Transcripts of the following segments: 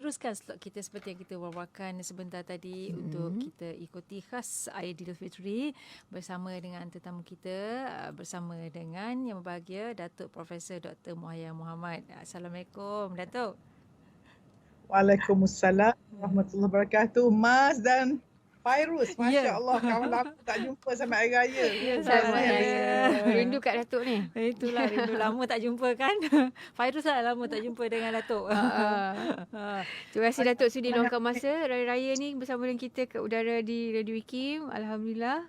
teruskan slot kita seperti yang kita wawarkan sebentar tadi untuk kita ikuti khas Aidilfitri bersama dengan tetamu kita, bersama dengan yang berbahagia Datuk Profesor Dr. Muhayyan Mohamad. Assalamualaikum Datuk. Waalaikumsalam warahmatullahi wabarakatuh. Mas dan Fairuz, Masya Allah, kawan lama tak jumpa sampai hari raya. Sama raya. Rindu Kak Datuk ni. Itulah, rindu lama tak jumpa kan. Fairuz lah lama tak jumpa dengan Datuk. Terima kasih Datuk sudi luangkan masa raya-raya ni bersama dengan kita ke udara di Radio Wikim. Alhamdulillah.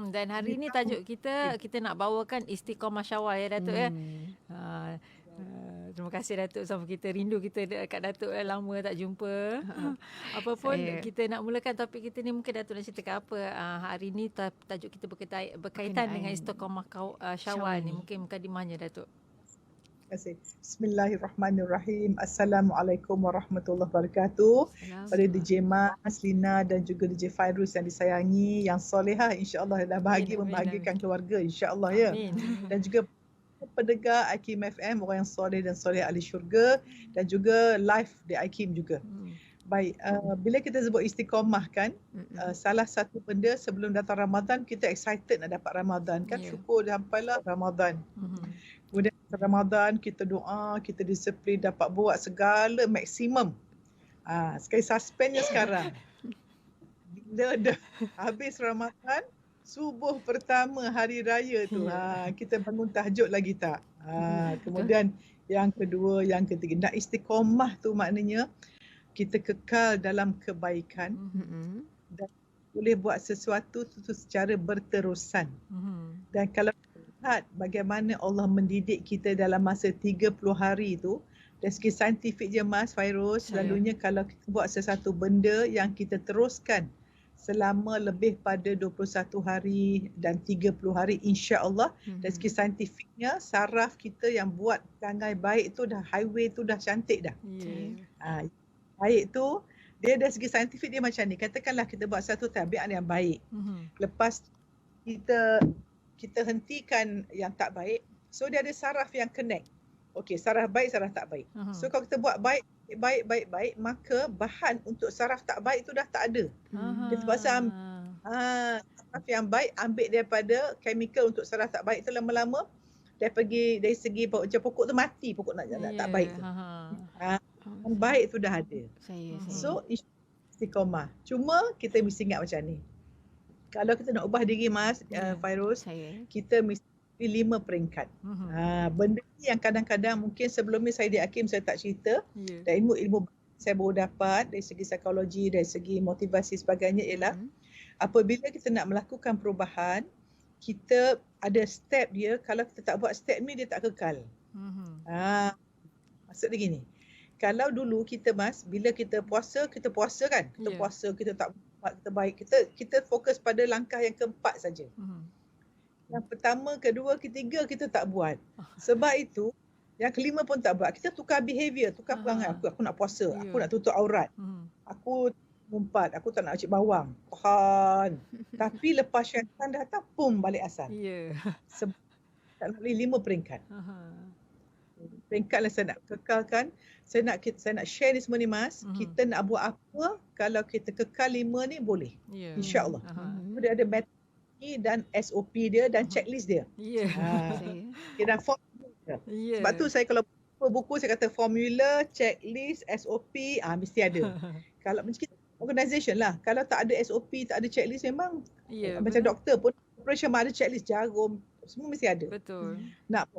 Dan hari ni tajuk kita nak bawakan Istiqomah Syawal ya Datuk ya. Terima kasih Datuk sama kita. Rindu kita dekat Datuk lama tak jumpa. Apapun kita nak mulakan topik kita ni, mungkin Datuk nak ceritakan apa hari ni tajuk kita berkaitan dengan Istiqomah Syawal ni. Mungkin mukadimahnya Datuk. Terima kasih. Bismillahirrahmanirrahim. Assalamualaikum warahmatullahi wabarakatuh. Pada DJ Mas, Lina dan juga DJ Fairuz yang disayangi, yang solehah insya-Allah dah bahagia membahagiakan keluarga insya-Allah ya. Dan juga pendengar IKIM FM, orang yang soleh dan soleh ahli syurga, dan juga live di IKIM juga. Baik, bila kita sebut istiqomah kan, salah satu benda sebelum datang Ramadan, kita excited nak dapat Ramadan kan, syukur sampailah Ramadan. Kemudian Ramadan kita doa, kita disiplin dapat buat segala maksimum. Sekali suspendnya sekarang. Bila dah habis Ramadan, subuh pertama hari raya tu, kita bangun tahajud lagi tak? Kemudian yang kedua, yang ketiga, nak istiqomah tu maknanya kita kekal dalam kebaikan dan boleh buat sesuatu tu secara berterusan. Dan kalau lihat bagaimana Allah mendidik kita dalam masa 30 hari tu, dari segi saintifik je Mas Fairuz, selalunya kalau kita buat sesuatu benda yang kita teruskan selama lebih pada 21 hari dan 30 hari insya-Allah, dari segi saintifiknya saraf kita yang buat perangai baik tu dah, highway tu dah cantik dah. Baik tu dia dari segi saintifik dia macam ni. Katakanlah kita buat satu tabiat yang baik. Lepas kita hentikan yang tak baik, so dia ada saraf yang connect. Okey, saraf baik, saraf tak baik. So kalau kita buat baik, maka bahan untuk saraf tak baik tu dah tak ada. Dia terpaksa saraf yang baik ambil daripada chemical untuk saraf tak baik tu, lama-lama dia pergi dari segi pokok tu mati, pokok nak tak baik tu. Yang baik tu dah ada. So istiqomah. Cuma kita mesti ingat macam ni. Kalau kita nak ubah diri Mas Fairuz, kita mesti 5 peringkat. Benda ni yang kadang-kadang mungkin sebelum ni saya di Hakim saya tak cerita. Dan ilmu saya baru dapat dari segi psikologi, dari segi motivasi sebagainya ialah apabila kita nak melakukan perubahan, kita ada step dia. Kalau kita tak buat step ni, dia tak kekal. Maksud dia gini, kalau dulu kita Mas, bila kita puasa kan, kita puasa, kita tak buat, kita baik, kita fokus pada langkah yang keempat saja. Yang pertama, kedua, ketiga kita tak buat. Sebab itu, yang kelima pun tak buat. Kita tukar behavior, tukar perangai. Aku nak puasa, aku nak tutup aurat. Aku mumpat, aku tak nak cik bawang. Tahan. Tapi lepas syaitan datang, pum, balik asal. Sebab tak boleh 5 peringkat. Peringkat lah saya nak kekalkan. Saya nak share ni semua ni Mas. Kita nak buat apa kalau kita kekal 5 ni boleh. InsyaAllah. Dia ada metode dan SOP dia dan checklist dia. Dan formula dia. Sebab tu saya kalau buku saya kata formula, checklist, SOP, mesti ada. Kalau macam kita organisation lah, kalau tak ada SOP, tak ada checklist, memang macam doktor pun operation ada checklist, jarum, semua mesti ada. Betul. Nak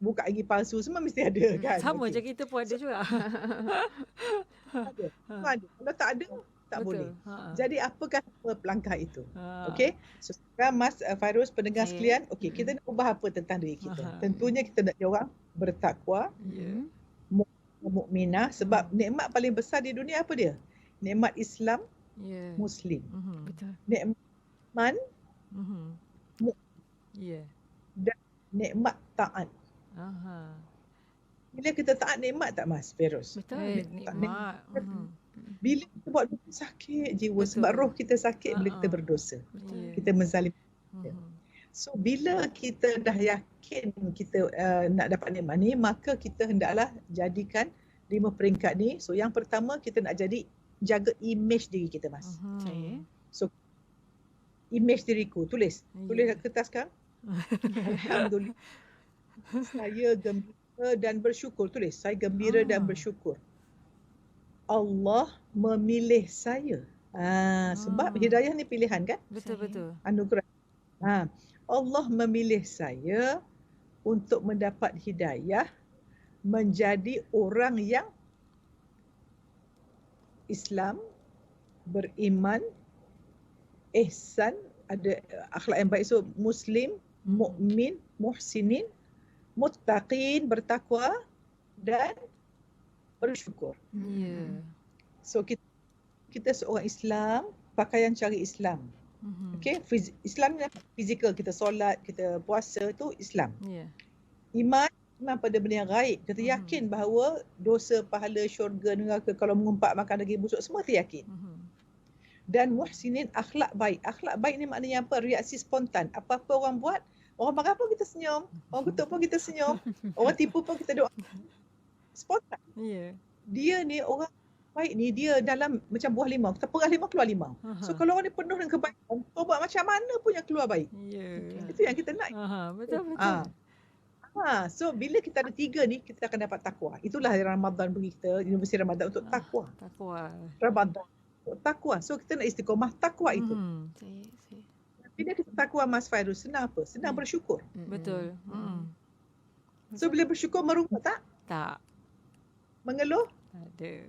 buka gigi palsu semua mesti ada kan. Sama je kita pun ada juga. Ada. Kalau tak ada tak boleh. Jadi apakah langkah itu? Okey. So sekarang Mas Fairuz, pendengar sekalian, okey, kita nak ubah apa tentang diri kita? Tentunya kita nak jadi orang bertakwa, mukminah, sebab nikmat paling besar di dunia apa dia? Nikmat Islam, Muslim. Betul. Nikmat iman, dan nikmat taat. Bila kita taat, nikmat tak Mas Fairuz? Betul. Nikmat. Bila kita buat dosa, sakit jiwa. Sebab roh kita sakit bila kita berdosa. Kita menzalim. So bila kita dah yakin kita nak dapat nikmat ni, maka kita hendaklah jadikan 5 peringkat ni. So yang pertama kita nak jaga image diri kita, Mas. Saya. So image diriku, tulis kat kertas kan. Alhamdulillah. Saya gembira dan bersyukur. Tulis, saya gembira dan bersyukur. Allah memilih saya. Sebab hidayah ni pilihan kan? Betul. Anugerah. Allah memilih saya untuk mendapat hidayah menjadi orang yang Islam, beriman, ihsan, ada akhlak yang baik. So Muslim, mukmin, muhsinin, muttaqin, bertakwa dan bersyukur. So kita seorang Islam, pakaian cari Islam. Okay, Islam ni fizikal, kita solat, kita puasa tu Islam. Iman pada benda yang gaib. Kita yakin bahawa dosa, pahala, syurga, neraka, kalau mengumpat makan daging busuk, semua kita yakin. Dan muhsinin, akhlak baik. Akhlak baik ni maknanya apa? Reaksi spontan. Apa-apa orang buat, orang marah pun kita senyum, orang kutuk pun kita senyum, orang tipu pun kita doa. Spontan. Dia ni orang baik ni, dia dalam macam buah limau. Kita perah limau, keluar limau. So kalau orang ni penuh dengan kebaikan, kau buat macam mana pun yang keluar baik. Itu yang kita nak. Betul. So bila kita ada 3 ni, kita akan dapat takwa. Itulah Ramadan bagi kita, Universiti Ramadan untuk takwa. Ramadan untuk takwa. So kita nak istiqomah takwa itu. Bila kita takwa, Mas Fairuz, senang apa? Senang bersyukur. Betul. So bila bersyukur merungut tak? Tak. Mengeluh? Ada.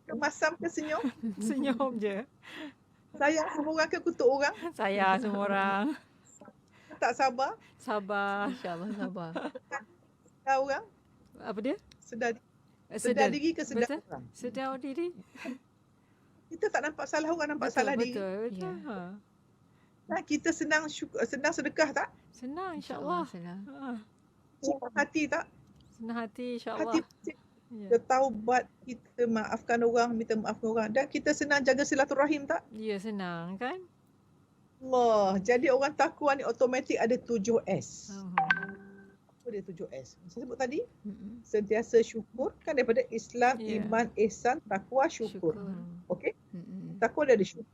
Masam ke senyum? Senyum je. Sayang semua orang ke kutuk orang? Sayang semua orang. Tak sabar? Sabar. InsyaAllah sabar. Sedar orang? Apa dia? Sedar diri ke sedar orang? Sedar diri. Kita tak nampak salah orang, nampak salah diri. Betul. Nah, kita senang sedekah tak? Senang insyaAllah. Senang. Senang hati tak? Senang hati insyaAllah. Hati kita taubat, kita maafkan orang, minta maafkan orang. Dan kita senang jaga silaturahim tak? Ya, senang kan? Allah. Jadi orang takwa ni automatik ada 7S. Apa dia 7S? Saya sebut tadi. Sentiasa syukur. Kan daripada Islam, iman, ihsan, takwa, syukur. Okey? Takwa dia ada syukur.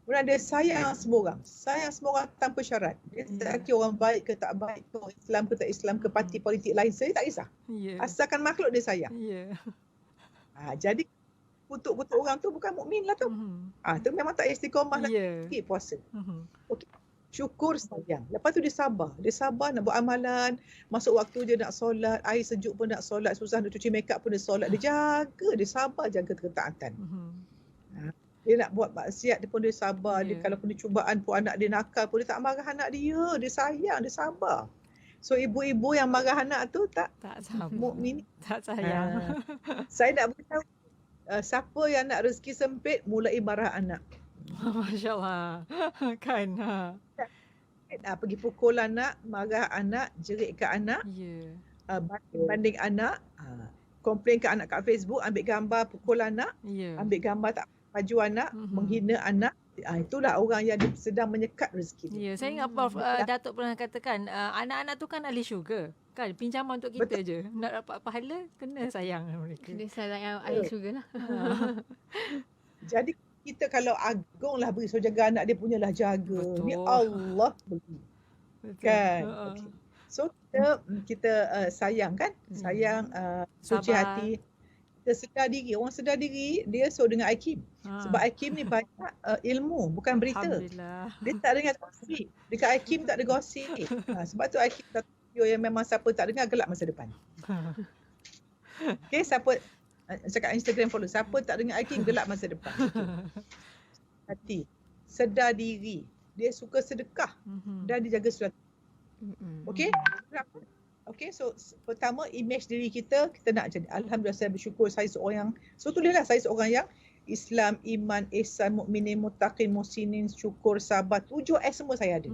Kemudian dia sayang semua orang. Sayang semua orang tanpa syarat. Dia tak kira orang baik ke tak baik ke, Islam ke tak Islam ke, parti politik lain. Saya tak kisah. Asalkan makhluk dia sayang. Jadi kutuk-kutuk orang tu bukan mukmin lah tu. Tu memang tak istiqomah lah. Okay, puasa. Okay. Syukur sayang. Lepas tu dia sabar. Dia sabar nak buat amalan. Masuk waktu dia nak solat. Air sejuk pun nak solat. Susah nak cuci makeup pun dia solat. Dia jaga. Dia sabar jaga ketaatan. Dia nak buat maksiat dia pun dia sabar. Dia kalau kena cubaan pun anak dia nakal pun dia tak marah anak dia. Dia sayang, dia sabar. So ibu-ibu yang marah anak tu tak sabar. Mukmin. Tak sayang. Saya nak beritahu siapa yang nak rezeki sempit mulai marah anak. Masya-Allah. Kan. Pergi pukul anak, marah anak, jerit ke anak. Banding anak, komplain ke anak kat Facebook, ambil gambar pukul anak, ambil gambar tak baju anak, menghina anak. Itulah orang yang sedang menyekat rezeki. Saya ingat Prof Datuk pernah katakan anak-anak tu kan ahli syurga. Kan pinjaman untuk kita je. Nak dapat pahala kena sayang mereka. Kena sayang ahli syurga lah. Jadi kita kalau agunglah beri, so jaga anak dia punyalah jaga. Betul. Ni Allah beri. Kan? Okay. So kita sayang kan? Sayang, suci hati. Kita sedar diri. Orang sedar diri, dia dengan IKIM. Sebab IKIM ni banyak ilmu, bukan berita. Dia tak dengar gosip. Dekat IKIM tak ada gosip. Sebab tu IKIM satu video yang memang siapa tak dengar gelap masa depan. Okay, siapa cakap Instagram follow, siapa tak dengar IKIM gelap masa depan. Hati. Sedar diri. Dia suka sedekah dan dia jaga surat. Okay? Okay, so pertama image diri kita nak jadi. Alhamdulillah saya bersyukur saya seorang yang, so tulislah saya seorang yang Islam, iman, ihsan, mukminin, muttaqin, muhsinin, syukur, sabar. 7S semua saya ada.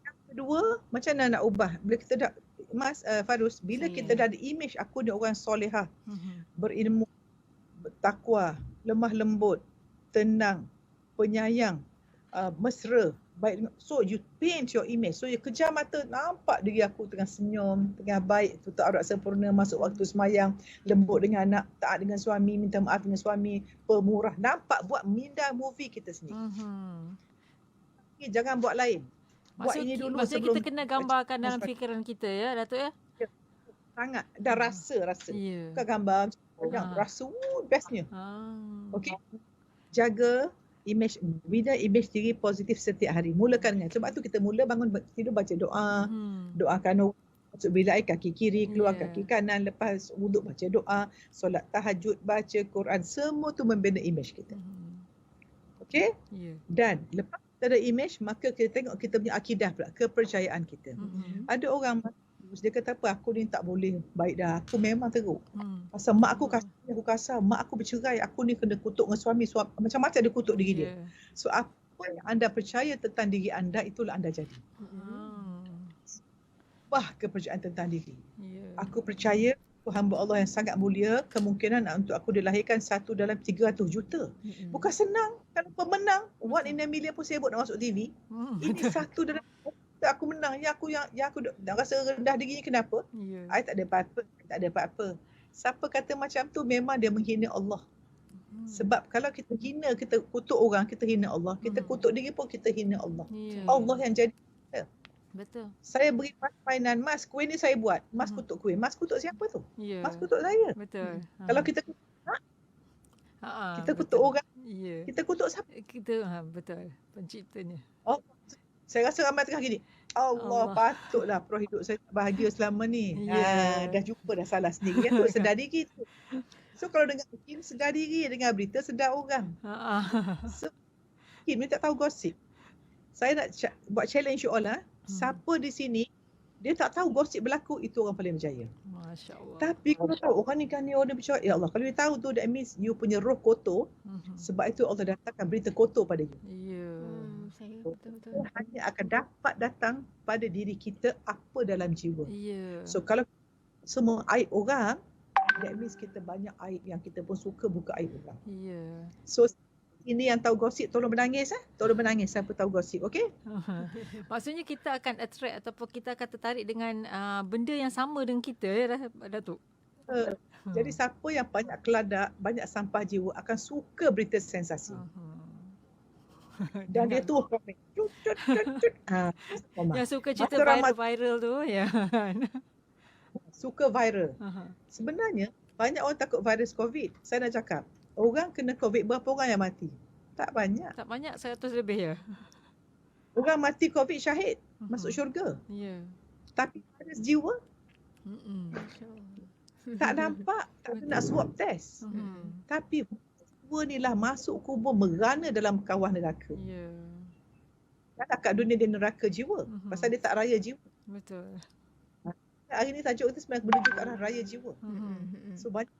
Yang kedua, macam mana nak ubah? Bila kita dah, Mas Fairuz, bila kita dah ada image aku ni orang solehah, berilmu, bertakwa, lemah lembut, tenang, penyayang, mesra, baik. So you paint your image. So you kejar mata, nampak diri aku tengah senyum, tengah baik, tutup aurat sempurna, masuk waktu semayang, lembut dengan anak, taat dengan suami, minta maaf dengan suami, pemurah. Nampak, buat minda movie kita sendiri. Jangan buat lain. Buat ini dulu maksudnya sebelum kita kena gambarkan dalam fikiran kita ya, Datuk ya? sangat. Dan rasa. Yeah. Bukan gambar, rasa bestnya. Okay. Jaga image, bina image diri positif setiap hari. Mulakan dengan, sebab tu kita mula bangun tidur baca doa, doakan masuk bilik air kaki kiri, keluar kaki kanan, lepas wuduk baca doa, solat tahajud, baca Quran, semua tu membina image kita. Okey? Dan lepas kita ada image, maka kita tengok kita punya akidah pula, kepercayaan kita. Ada orang dia kata apa, aku ni tak boleh baik dah, aku memang teruk. Pasal mak aku kasar, mak aku bercerai, aku ni kena kutuk dengan suami macam-macam dia kutuk diri dia. So apa yang anda percaya tentang diri anda, itulah anda jadi. Kepercayaan tentang diri. Aku percaya aku hamba Allah yang sangat mulia, kemungkinan untuk aku dilahirkan 1 dalam 300 juta. Bukan senang. Kalau pemenang 1 in a million pun sibuk nak masuk TV. Ini 1 dalam aku menang, aku rasa rendah diri ni kenapa? I tak ada apa-apa. Siapa kata macam tu memang dia menghina Allah. Sebab kalau kita hina, kita kutuk orang, kita hina Allah. Kita kutuk diri pun kita hina Allah. Allah yang jadi kita. Betul. Saya beri mas mainan, mas kuih ni saya buat. Mas kutuk kuih. Mas kutuk siapa tu? Mas kutuk saya. Betul. Kalau kita kita kutuk orang, kita kutuk siapa? Betul. Penciptanya. Saya rasa ramai tengah gini. Allah patutlah pro hidup saya tak bahagia selama ni. Dah jumpa dah salah sendiri. Kan? Sedar diri tu. So kalau dengar Kim, sedar diri. Dengar berita, sedar orang. So Kim ni tak tahu gosip. Saya nak buat challenge you all. Siapa di sini, dia tak tahu gosip berlaku, itu orang paling berjaya. Masya Allah. Tapi kalau tahu orang ni kan ni orang bercakap, ya Allah, kalau dia tahu tu, that means you punya roh kotor. Sebab itu Allah datangkan berita kotor pada you. Betul. Hanya akan dapat datang pada diri kita apa dalam jiwa. So kalau semua aib orang, that means kita banyak aib yang kita pun suka buka aib orang. So ini yang tahu gosip tolong menangis. Tolong menangis siapa tahu gosip, okey? Maksudnya kita akan attract ataupun kita akan tertarik dengan benda yang sama dengan kita ya Datuk. Jadi siapa yang banyak keladak, banyak sampah jiwa akan suka berita sensasi. Dan dia tu yang suka cerita viral tu ya. Suka viral. Sebenarnya banyak orang takut virus COVID. Saya nak cakap, orang kena COVID berapa orang yang mati? Tak banyak. 100 lebih ya. Orang mati COVID syahid, masuk syurga. Tapi virus jiwa tak nampak, tak nak swab test. Tapi jiwa ni lah masuk kubur merana dalam kawah neraka. Dan kat dunia dia neraka jiwa. Pasal dia tak raya jiwa. Betul. Hari ni tajuk kita sebenarnya menuju ke arah raya jiwa. So banyak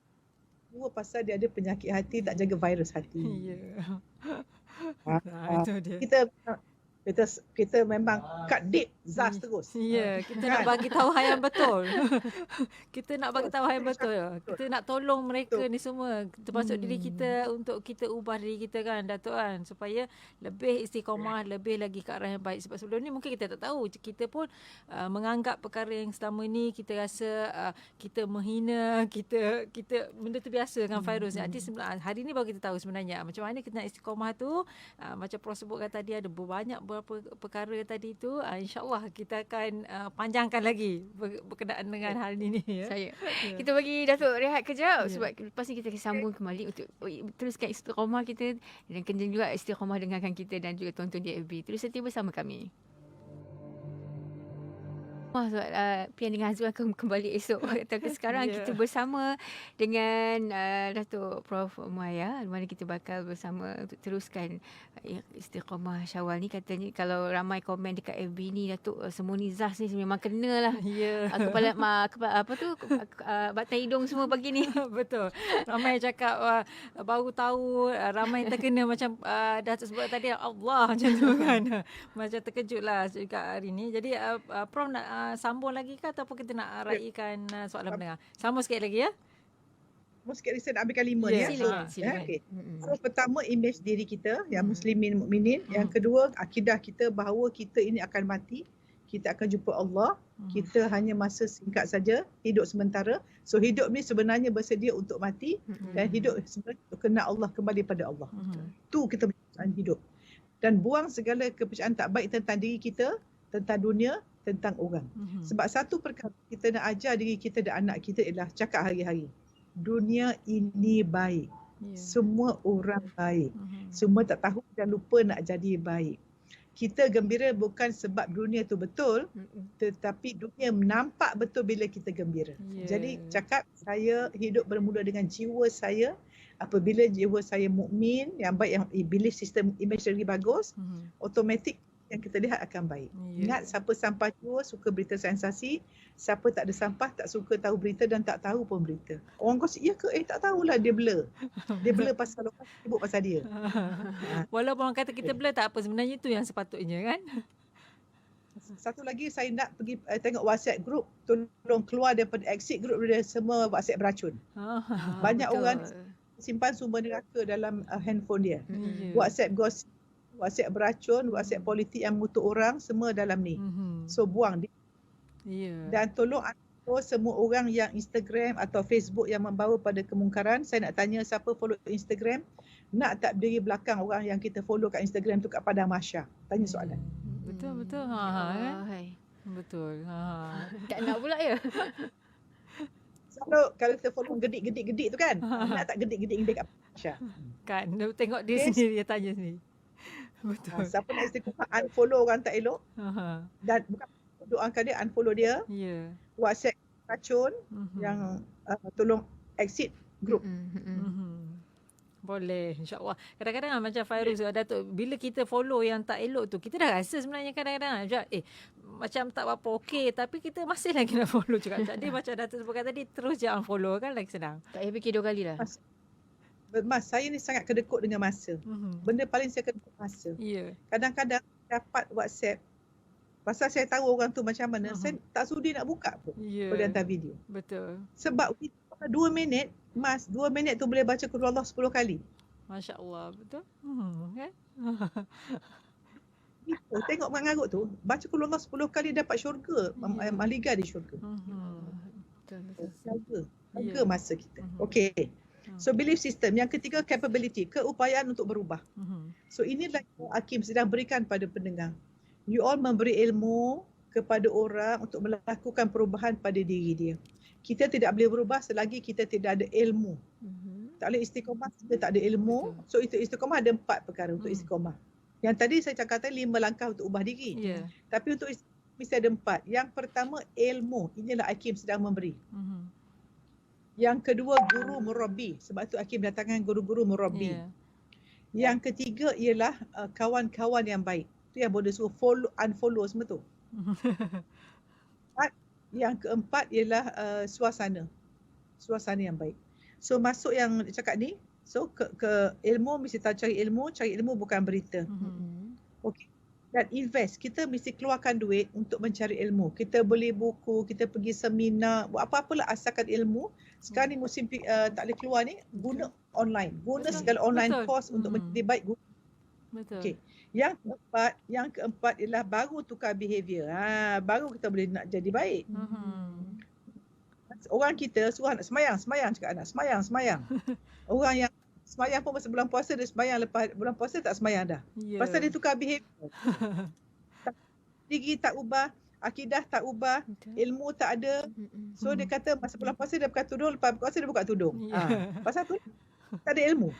jiwa pasal dia ada penyakit hati, tak jaga virus hati. Itu dia. Kita memang cut deep zas terus. Kita nak bagi tahu hal yang betul. Kita nak bagi tahu hal yang betul. Kita nak tolong mereka ni semua, termasuk diri kita, untuk kita ubah diri kita kan Datuk kan, supaya lebih istiqamah, lebih lagi ke arah yang baik. Sebab sebelum ni mungkin kita tak tahu, kita pun menganggap perkara yang selama ni kita rasa kita menghina, kita benda tu biasa dengan virus. Jadi hari ni baru kita tahu sebenarnya macam mana kita nak istiqamah tu. Macam Prof sebutkan tadi, ada banyak perkara tadi tu, insyaAllah kita akan panjangkan lagi berkenaan dengan hal ini ya. Kita bagi Datuk rehat kejap sebab lepas ni kita akan sambung kembali untuk teruskan istiqamah kita dan kena juga istiqamah dengarkan kita dan juga tonton di FB. Terus setia bersama kami. Pian dengan Hazwan akan kembali esok. Tapi sekarang kita bersama dengan Datuk Prof Muhaya, di mana kita bakal bersama untuk teruskan istiqamah Syawal ni. Katanya kalau ramai komen dekat FB ni, Datuk, semua ni zas ni memang kena lah. Kepala batang hidung semua pagi ni. Betul. Ramai cakap baru tahu, ramai yang terkena macam Datuk sebut tadi, Allah macam tu kan. Macam terkejut lah juga hari ni. Jadi Prof nak sambung lagi ke ataupun kita nak raikan soalan pendengar? Sambung sikit lagi ya. sikit saya nak ambilkan 5 ni. Ya, silakan. Okey. So, pertama image diri kita yang muslimin mukminin, yang kedua akidah kita bahawa kita ini akan mati, kita akan jumpa Allah, kita hanya masa singkat saja, hidup sementara. So hidup ni sebenarnya bersedia untuk mati dan hidup sebenarnya untuk kenal Allah, kembali pada Allah. Tu kita berpercayaan hidup. Dan buang segala kepercayaan tak baik tentang diri kita, tentang dunia, tentang orang. Sebab satu perkara kita nak ajar diri kita dan anak kita ialah cakap hari-hari. Dunia ini baik. Semua orang baik. Semua tak tahu dan lupa nak jadi baik. Kita gembira bukan sebab dunia tu betul, tetapi dunia nampak betul bila kita gembira. Jadi cakap saya hidup bermula dengan jiwa saya. Apabila jiwa saya mukmin, yang baik, yang belief system imagery bagus, automatik yang kita lihat akan baik. Ingat, siapa sampah jua suka berita sensasi, siapa tak ada sampah tak suka tahu berita dan tak tahu pun berita. Orang kata, ya ke? Tak tahulah, dia blur. Dia blur pasal orang sibuk pasal dia. Walaupun orang kata kita blur tak apa, sebenarnya itu yang sepatutnya kan. Satu lagi saya nak pergi tengok WhatsApp group, tolong keluar daripada exit group dia, semua WhatsApp beracun. Banyak orang simpan sumber neraka dalam handphone dia. WhatsApp gosip, WhatsApp beracun, WhatsApp politik yang mengutuk orang, semua dalam ni. So buang dia. Dan tolong unfollow semua orang yang Instagram atau Facebook yang membawa pada kemungkaran. Saya nak tanya siapa follow Instagram, nak tak berdiri belakang orang yang kita follow kat Instagram tu kat Padang Mahsyar? Tanya soalan. Betul. Betul. Tak nak pula ya. Kalau kita follow gedik tu kan, nak tak gedik kat Mahsyar? Kan, tengok dia sendiri, dia tanya sendiri. Betul. Siapa nak istiqomah unfollow orang tak elok, dan bukan doakan dia, unfollow dia. WhatsApp racun, yang tolong exit group. Boleh, insyaAllah. Kadang-kadang macam Fairuz, Datuk, bila kita follow yang tak elok tu, kita dah rasa sebenarnya kadang-kadang macam tak apa-apa okey, tapi kita masih lagi nak follow juga. Jadi macam Datuk sebut tadi, terus je unfollow kan, lagi senang. Tak payah fikir 2 kali lah. Mas, saya ni sangat kedekut dengan masa. Benda paling saya kedekut masa. Kadang-kadang dapat WhatsApp, pasal saya tahu orang tu macam mana, saya tak sudi nak buka pun pada hantar video. Betul. Sebab 2 minit, Mas, 2 minit tu boleh baca Qul Allah 10 kali. Masya Allah, betul. Kan? Tengok mengarut tu, baca Qul Allah 10 kali dapat syurga, mahliga di syurga. Jaga masa kita. Okey. So belief system. Yang ketiga, capability, keupayaan untuk berubah. So inilah yang Hakim sedang berikan pada pendengar. You all memberi ilmu kepada orang untuk melakukan perubahan pada diri dia. Kita tidak boleh berubah selagi kita tidak ada ilmu. Tak boleh istiqomah kita tak ada ilmu. So itu istiqomah ada 4 perkara untuk istiqomah. Yang tadi saya cakap 5 langkah untuk ubah diri. Tapi untuk istiqomah mesti ada 4. Yang pertama, ilmu. Inilah Hakim sedang memberi. Yang kedua, guru murabbi. Sebab tu Hakim datangkan guru-guru murabbi. Yang ketiga ialah kawan-kawan yang baik. Tu yang boleh suruh follow, unfollow semua tu. Yang keempat ialah suasana. Suasana yang baik. So masuk yang cakap ni, so ke ilmu, mesti tahu cari ilmu bukan berita. Okey. Dan invest, kita mesti keluarkan duit untuk mencari ilmu. Kita beli buku, kita pergi seminar, buat apa-apalah asalkan ilmu. Sekarang ni musim tak boleh keluar ni, guna online. Guna segala online course untuk menjadi baik. Betul. Okey. Yang keempat ialah baru tukar behavior. Baru kita boleh nak jadi baik. Orang kita suruh anak semayang cakap anak semayang. Orang yang semayang pun masa bulan puasa dia semayang, lepas bulan puasa tak semayang dah. Pasal dia tukar behavior. Diri tak ubah, akidah tak ubah, ilmu tak ada. So dia kata masa bulan puasa dia buka tudung, lepas puasa dia buka tudung. Pasal tu tak ada ilmu.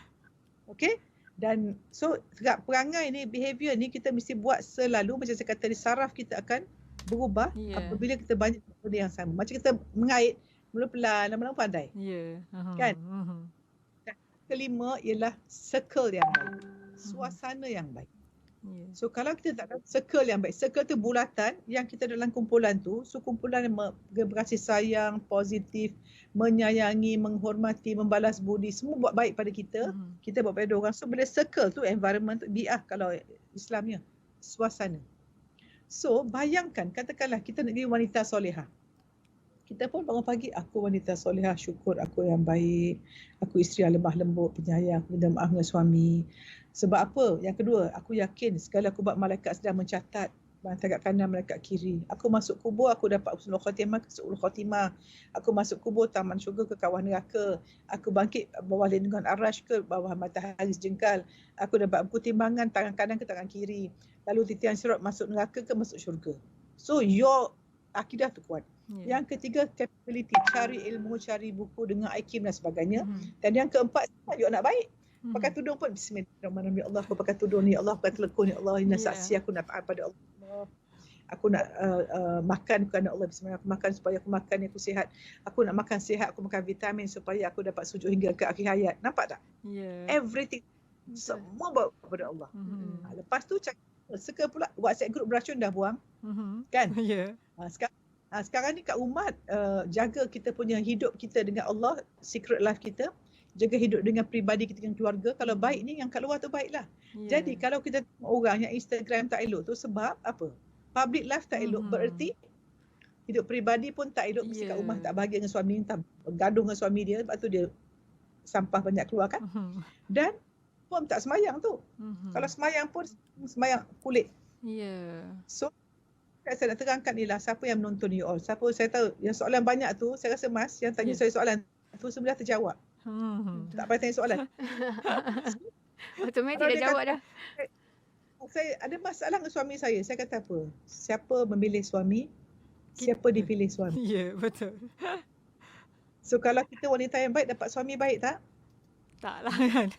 Okey? Dan so perangai ni, behavior ni kita mesti buat selalu. Macam saya kata, saraf kita akan berubah apabila kita banyak benda yang sama. Macam kita mengait, mula pelan, lama-lama pandai. Kan? Kelima ialah circle yang baik. Suasana yang baik. So kalau kita tak ada circle yang baik, circle tu bulatan yang kita dalam kumpulan tu, so kumpulan yang berkasih sayang, positif, menyayangi, menghormati, membalas budi, semua buat baik pada kita, kita buat pada orang. So bila circle tu, environment tu, bi'ah kalau Islamnya, suasana. So bayangkan, katakanlah kita nak jadi wanita solehah. Kita pun bangun pagi, aku wanita solehah, syukur aku yang baik, aku isteri yang lemah lembut, penyayang, aku minta maaf dengan suami. Sebab apa? Yang kedua, aku yakin segala kubat malaikat sedang mencatat, malaikat kat kanan, malaikat kiri. Aku masuk kubur, aku dapat husnul khatimah ke husnul khatimah. Aku masuk kubur, taman syurga ke kawah neraka. Aku bangkit bawah lindungan arasy ke bawah matahari sejengkal. Aku dapat buku timbangan tangan kanan ke tangan kiri. Lalu titian sirat masuk neraka ke masuk syurga. So your akidah tu kuat. Yeah. Yang ketiga, capability, cari ilmu, cari buku, dengar IKIM dan sebagainya. Dan yang keempat, you nak baik. Pakai tudung pun, bismillahirrahmanirrahim. Ya Allah, aku pakai tudung ni. Ya Allah, aku pakai telekung ni. Ya Allah, ini saksi aku nak taat pada Allah. Aku nak makan kerana Allah. Bismillah, aku makan supaya aku makan yang aku sihat. Aku nak makan sihat, aku makan vitamin supaya aku dapat sujud hingga ke akhir hayat. Nampak tak? Yeah. Everything. Semua bawa kepada Allah. Lepas tu, suka pula WhatsApp group beracun dah buang. Kan? Yeah. Sekarang ni kat rumah, jaga kita punya hidup kita dengan Allah, secret life kita, jaga hidup dengan peribadi kita dengan keluarga. Kalau baik ni, yang kat luar tu baiklah. Yeah. Jadi kalau kita tengok orang yang Instagram tak elok tu sebab apa? Public life tak elok, bererti hidup peribadi pun tak elok. Mesti kat rumah tak bahagia dengan suami, tak gaduh dengan suami dia, sebab tu dia sampah banyak keluar kan. Dan pun tak semayang tu. Kalau semayang pun semayang kulit. Yeah. So saya nak terangkan ni lah, siapa yang menonton you all. Siapa saya tahu yang soalan banyak tu, saya rasa Mas yang tanya saya soalan tu sebenarnya terjawab. Tak payah tanya soalan. Otomatik dah jawab dah. Saya ada masalah dengan suami saya. Saya kata apa? Siapa memilih suami, siapa dipilih suami. Ya, yeah, betul. So kalau kita wanita yang baik dapat suami baik tak? Taklah kan.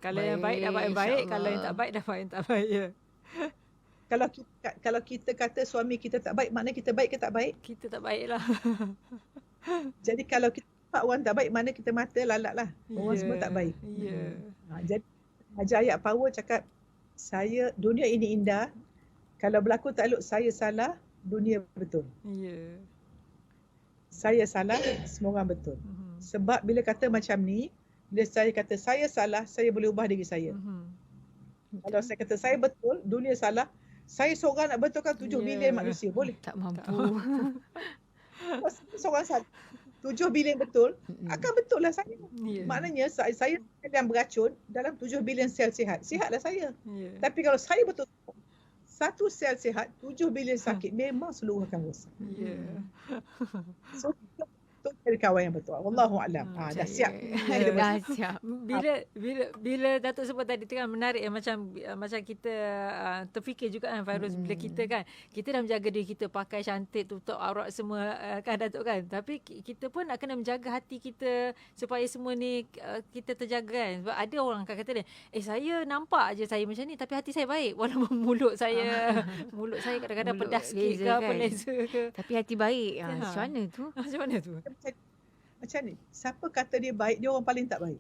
Kalau yang baik dapat yang baik, kalau yang tak baik dapat yang tak baik. Ya. Kalau kita kata suami kita tak baik, maknanya kita baik ke tak baik? Kita tak baiklah. Jadi kalau kita nampak orang tak baik, mana kita mata lalat lah. Orang semua tak baik. Jadi Haji Ayat Power cakap, dunia ini indah. Kalau berlaku tak elok, saya salah, dunia betul. Saya salah, semua orang betul. Sebab bila kata macam ni, bila saya kata saya salah, saya boleh ubah diri saya. Kalau saya kata saya betul, dunia salah, saya seorang nak betulkan 7 bilion manusia. Boleh? Tak mampu. Seorang salah. 7 bilion betul, akan betul lah saya. Maknanya saya yang beracun dalam 7 bilion sel sihat. Sihatlah saya. Tapi kalau saya betul, satu sel sihat, 7 bilion sakit, memang seluruh akan rosak. So, itu dari kawan yang betul. Wallahu a'lam. Dah siap. Dah siap. Bila Datuk sebut tadi tu kan menarik ya, macam kita terfikir juga kan Fairuz, bila kita kan kita dah menjaga diri kita, pakai cantik, tutup aurat semua kan Datuk kan, tapi kita pun nak kena menjaga hati kita supaya semua ni kita terjaga kan. Sebab ada orang akan kata dia, saya nampak je saya macam ni tapi hati saya baik, walaupun mulut saya kadang-kadang pedas sikit ke apa, laser ke, tapi hati baik. Macam mana tu? Macam mana tu? Macam ni, siapa kata dia baik, dia orang paling tak baik.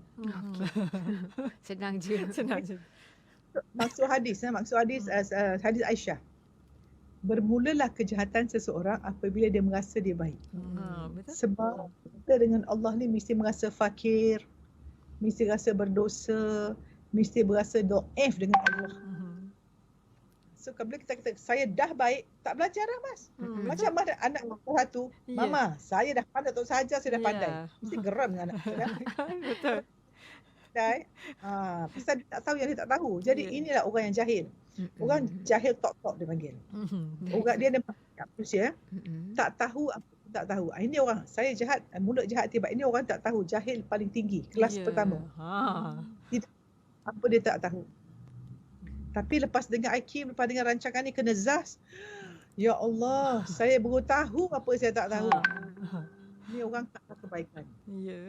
Senang je. Maksud hadis hadis Aisyah. Bermulalah kejahatan seseorang apabila dia merasa dia baik. Sebab kita dengan Allah ni mesti merasa fakir, mesti rasa berdosa, mesti berasa do'if dengan Allah. So kalau kita kata saya dah baik, tak belajar dah Mas. Macam mana anak satu, Mama, saya dah pandai tak sahaja, saya dah pandai. Mesti geram dengan anak saya. Betul. Pasal dia tak tahu yang dia tak tahu. Jadi inilah orang yang jahil. Orang jahil tok-tok dia panggil. Orang dia manusia tak tahu apa tak tahu. Ini orang, saya jahat, mulut jahat tiba. Ini orang tak tahu, jahil paling tinggi, kelas pertama. Apa dia tak tahu. Tapi lepas dengar IKIM, lepas dengar rancangan ni kena zas. Ya Allah, saya baru tahu apa saya tak tahu. Ni orang tak tahu kebaikan.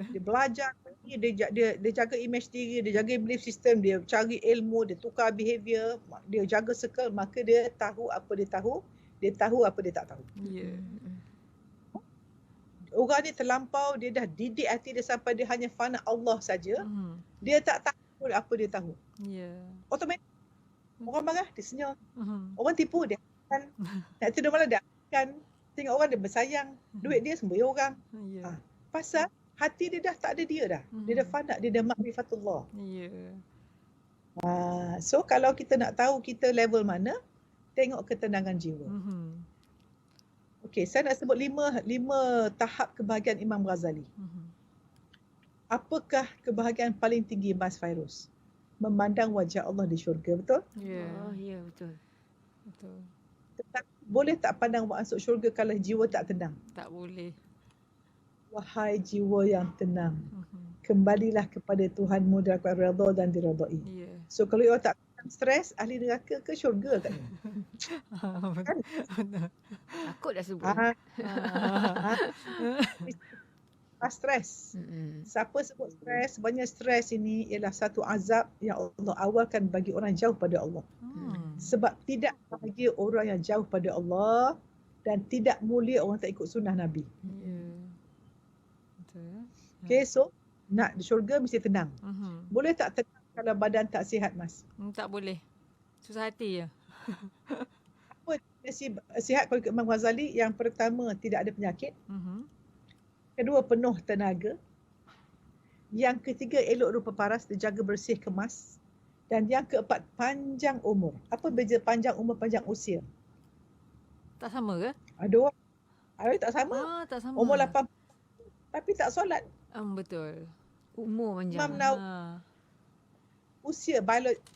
Dia belajar, dia jaga image diri, dia jaga belief system, dia cari ilmu, dia tukar behavior, dia jaga circle, maka dia tahu apa dia tahu apa dia tak tahu. Orang ni terlampau, dia dah didik hati dia sampai dia hanya fana Allah saja. Dia tak tahu apa dia tahu. Otomatik orang marah, dia senyum. Orang tipu, dia akan. Nak tidur malam, dia akan. Tengok orang, dia bersayang. Duit dia sembunyi orang. Pasal hati dia dah tak ada dia dah. Dia dah fana, dia dah makrifatullah. So kalau kita nak tahu kita level mana, tengok ketenangan jiwa. Okey, saya nak sebut lima tahap kebahagiaan Imam Ghazali. Apakah kebahagiaan paling tinggi Mas Fairuz? Memandang wajah Allah di syurga, betul? Ya. Oh, ya, betul. Betul. Tetapi boleh tak pandang masuk syurga kalau jiwa tak tenang? Tak boleh. Wahai jiwa yang tenang, kembalilah kepada Tuhanmu dapat redha dan diredai. Ya. So kalau awak tak stres, ahli neraka ke syurga kan? Kan? Takut dah sebut. Stres. Siapa sebut stres? Sebenarnya stres ini ialah satu azab yang Allah awalkan bagi orang jauh pada Allah. Sebab tidak bahagia orang yang jauh pada Allah dan tidak mulia orang tak ikut sunnah Nabi. Ya. Betul. Okay, so nak di syurga mesti tenang. Boleh tak tenang kalau badan tak sihat, Mas? Tak boleh. Susah hati je. Apa sihat kalau ikut Imam Ghazali? Yang pertama, tidak ada penyakit. Kedua, penuh tenaga. Yang ketiga, elok rupa paras, dijaga bersih, kemas. Dan yang keempat, panjang umur. Apa beza panjang umur, panjang usia? Tak sama ke? Ada orang tak sama. Tak sama. Umur 80 tapi tak solat. Betul. Umur panjang. Imam Nawawi usia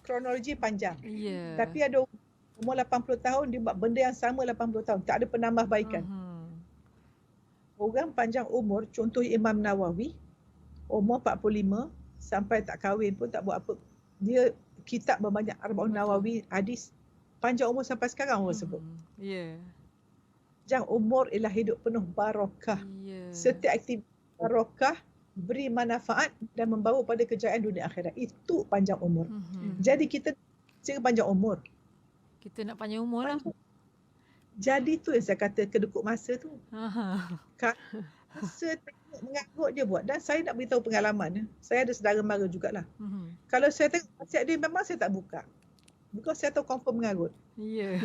kronologi panjang. Ya. Tapi ada umur 80 tahun dia buat benda yang sama 80 tahun. Tak ada penambahbaikan. Orang panjang umur, contoh Imam Nawawi, umur 45 sampai tak kahwin pun tak buat apa. Dia kitab berbanyak Arba'un Nawawi, hadis, panjang umur sampai sekarang orang sebut. Ya. Panjang umur ialah hidup penuh barakah. Setiap aktiviti barakah, beri manfaat dan membawa pada kejayaan dunia akhirat. Itu panjang umur. Jadi kita cakap panjang umur. Kita nak panjang umur lah. Jadi tu yang saya kata kedekut masa tu. Masa tengok mengarut dia buat. Dan saya nak beritahu pengalaman. Saya ada saudara mara jugalah. Kalau saya tengok wasiat dia memang saya tak buka. Because saya tahu confirm mengarut. Ya.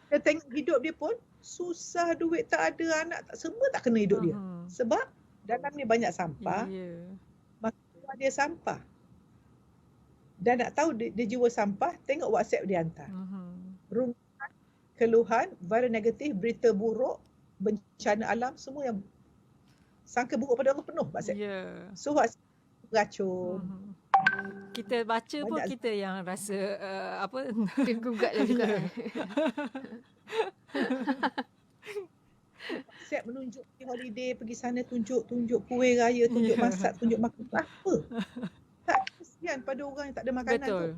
Saya tengok hidup dia pun susah, duit tak ada, anak tak, semua tak kena hidup dia. Sebab dalam ni banyak sampah. Maka dia sampah. Dan nak tahu dia jiwa sampah, tengok WhatsApp dia hantar. Rungkat, keluhan, viral negatif, berita buruk, bencana alam, semua yang sangka buruk pada Allah penuh WhatsApp. So WhatsApp beracun. Kita baca pun kita yang rasa apa tergugat lah juga. WhatsApp menunjuk pergi holiday, pergi sana, tunjuk kuih raya, tunjuk masak, tunjuk makan. Apa? Tak kesian pada orang yang tak ada makanan. Betul. Tu.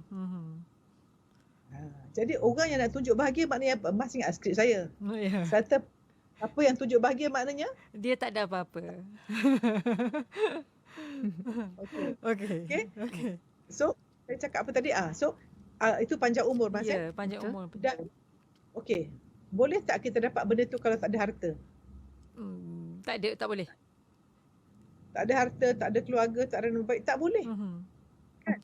Jadi orang yang nak tunjuk bahagia maknanya apa? Mas ingat skrip saya. Kata apa yang tunjuk bahagia maknanya? Dia tak ada apa-apa. Okey. So, saya cakap apa tadi? Itu panjang umur, Mas. Ya, panjang umur. Okey. Boleh tak kita dapat benda tu kalau tak ada harta? Tak ada, tak boleh. Tak ada harta, tak ada keluarga, tak ada nama baik, tak boleh. Kan?